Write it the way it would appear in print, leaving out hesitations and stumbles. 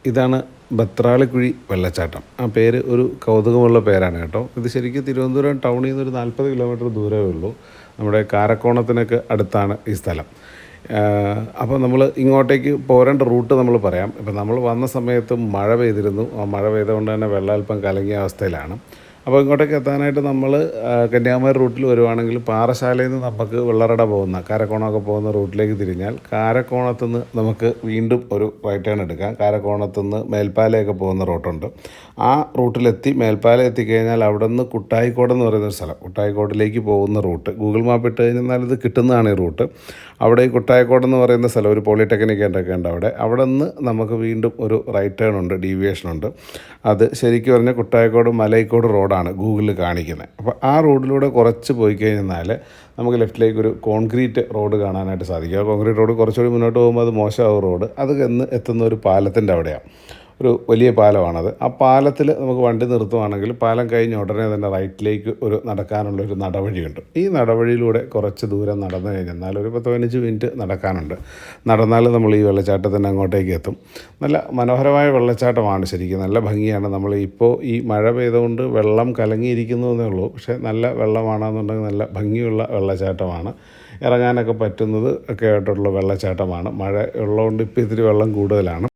ഇതാണ് ബത്രാളിക്കുഴി വെള്ളച്ചാട്ടം. ആ പേര് ഒരു കൗതുകമുള്ള പേരാണ് കേട്ടോ. ഇത് ശരിക്കും തിരുവനന്തപുരം ടൗണിൽ നിന്ന് ഒരു 40 കിലോമീറ്റർ ദൂരമേ ഉള്ളൂ. നമ്മുടെ കാരക്കോണത്തിനൊക്കെ അടുത്താണ് ഈ സ്ഥലം. അപ്പോൾ നമ്മൾ ഇങ്ങോട്ടേക്ക് പോരേണ്ട റൂട്ട് നമ്മൾ പറയാം. ഇപ്പം നമ്മൾ വന്ന സമയത്ത് മഴ പെയ്തിരുന്നു. ആ മഴ പെയ്തുകൊണ്ട് തന്നെ വെള്ളം അല്പം കലങ്ങിയ അവസ്ഥയിലാണ്. അപ്പോൾ ഇങ്ങോട്ടേക്ക് എത്താനായിട്ട് നമ്മൾ കന്യാകുമാരി റൂട്ടിൽ വരുവാണെങ്കിൽ പാറശാലയിൽ നിന്ന് നമുക്ക് വെള്ളറട പോകുന്ന കാരക്കോണമൊക്കെ പോകുന്ന റൂട്ടിലേക്ക് തിരിഞ്ഞാൽ കാരക്കോണത്തു നിന്ന് നമുക്ക് വീണ്ടും ഒരു റൈറ്റ് ടേൺ എടുക്കാം. കാരക്കോണത്തു നിന്ന് മേൽപ്പാലയൊക്കെ പോകുന്ന റൂട്ടുണ്ട്. ആ റൂട്ടിലെത്തി മേൽപ്പാലം എത്തിക്കഴിഞ്ഞാൽ അവിടെ നിന്ന് കുട്ടായിക്കോട് എന്ന് പറയുന്നൊരു സ്ഥലം, കുട്ടായിക്കോടിലേക്ക് പോകുന്ന റൂട്ട് ഗൂഗിൾ മാപ്പ് ഇട്ട് കഴിഞ്ഞാൽ ഇത് കിട്ടുന്നതാണ് ഈ റൂട്ട്. അവിടെ ഈ കുട്ടായിക്കോട് എന്ന് പറയുന്ന സ്ഥലം ഒരു പോളിടെക്നിക് ഒക്കെ ഉണ്ട്. അവിടെ നിന്ന് നമുക്ക് വീണ്ടും ഒരു റൈറ്റ് ടേൺ ഉണ്ട്, ഡീവിയേഷനുണ്ട്. അത് ശരിക്കും പറഞ്ഞാൽ കുട്ടായിക്കോട് മലൈക്കോട് റോഡാണ് ഗൂഗിളിൽ കാണിക്കുന്നത്. അപ്പോൾ ആ റോഡിലൂടെ കുറച്ച് പോയി കഴിഞ്ഞാൽ നമുക്ക് ലെഫ്റ്റിലേക്ക് ഒരു കോൺക്രീറ്റ് റോഡ് കാണാനായിട്ട് സാധിക്കും. ആ കോൺക്രീറ്റ് റോഡ് കുറച്ചുകൂടി മുന്നോട്ട് പോകുമ്പോൾ അത് മോശമാവും റോഡ്. അത് എത്തുന്ന ഒരു പാലത്തിൻ്റെ അവിടെയാണ്, ഒരു വലിയ പാലമാണത്. ആ പാലത്തിൽ നമുക്ക് വണ്ടി നിർത്തുവാണെങ്കിൽ പാലം കഴിഞ്ഞ് ഉടനെ തന്നെ റൈറ്റിലേക്ക് ഒരു നടക്കാനുള്ളൊരു നടവഴിയുണ്ട്. ഈ നടവഴിയിലൂടെ കുറച്ച് ദൂരം നടന്നു കഴിഞ്ഞാൽ ഒരു 10-15 മിനിറ്റ് നടക്കാനുണ്ട്. നടന്നാൽ നമ്മൾ ഈ വെള്ളച്ചാട്ടത്തിൻ്റെ അങ്ങോട്ടേക്ക് എത്തും. നല്ല മനോഹരമായ വെള്ളച്ചാട്ടമാണ്, ശരിക്കും നല്ല ഭംഗിയാണ്. നമ്മൾ ഇപ്പോൾ ഈ മഴ പെയ്തുകൊണ്ട് വെള്ളം കലങ്ങിയിരിക്കുന്നു എന്നേ ഉള്ളൂ, പക്ഷേ നല്ല വെള്ളമാണെന്നുണ്ടെങ്കിൽ നല്ല ഭംഗിയുള്ള വെള്ളച്ചാട്ടമാണ്. ഇറങ്ങാനൊക്കെ പറ്റുന്നത് ഒക്കെ ആയിട്ടുള്ള വെള്ളച്ചാട്ടമാണ്. മഴ ഉള്ളതുകൊണ്ട് ഇപ്പോൾ ഇത്തിരി വെള്ളം കൂടുതലാണ്.